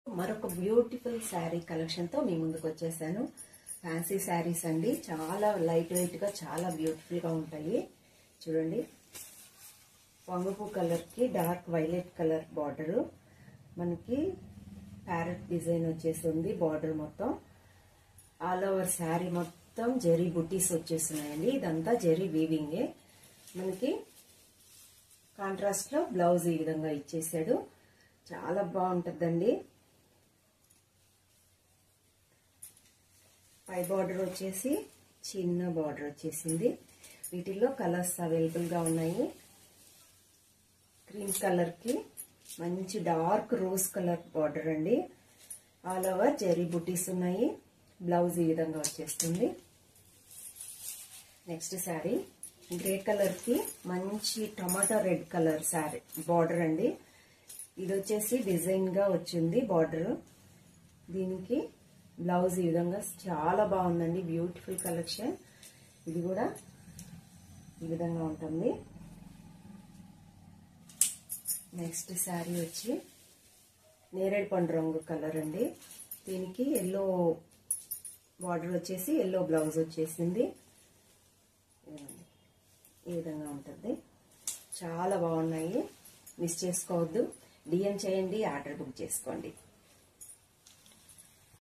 మరొక beautiful sari collection తో మీ ముందుకు వచ్చేసాను. ఫ్యాన్సీ శారీస్ అండి, చాలా లైట్ వెయిట్ గా చాలా బ్యూటిఫుల్ గా ఉంటాయి. చూడండి, వంగపు కలర్ కి డార్క్ వైలెట్ కలర్ బార్డర్, మనకి ప్యారెట్ డిజైన్ వచ్చేసింది. బార్డర్ మొత్తం ఆల్ ఓవర్ శారీ మొత్తం జరీ బుటీస్ వచ్చేస్తున్నాయండి. ఇదంతా జరీ వీవింగే. మనకి కాంట్రాస్ట్ లో బ్లౌజ్ ఈ విధంగా ఇచ్చేసాడు. చాలా బాగుంటుందండి. పై బార్డర్ వచ్చేసి చిన్న బార్డర్ వచ్చేసింది. వీటిల్లో కలర్స్ అవైలబుల్ గా ఉన్నాయి. క్రీమ్ కలర్ కి మంచి డార్క్ రోజ్ కలర్ బార్డర్ అండి. ఆల్ ఓవర్ జరీ బుటీస్ ఉన్నాయి. బ్లౌజ్ ఈ విధంగా వచ్చేస్తుంది. నెక్స్ట్ శారీ గ్రే కలర్ కి మంచి tomato red colour sari border అండి. ఇది వచ్చేసి డిజైన్ గా వచ్చింది బార్డర్. దీనికి బ్లౌజ్ ఈ విధంగా చాలా బాగుందండి. Beautiful collection. ఇది కూడా ఈ విధంగా ఉంటుంది. నెక్స్ట్ శారీ వచ్చి నేరేడు పండు రంగు కలర్ అండి. దీనికి ఎల్లో బార్డర్ వచ్చేసి ఎల్లో బ్లౌజ్ వచ్చేసింది. ఈ విధంగా ఉంటుంది. చాలా బాగున్నాయి. మిస్ చేసుకోవద్దు. డిఎం చేయండి, ఆర్డర్ బుక్ చేసుకోండి.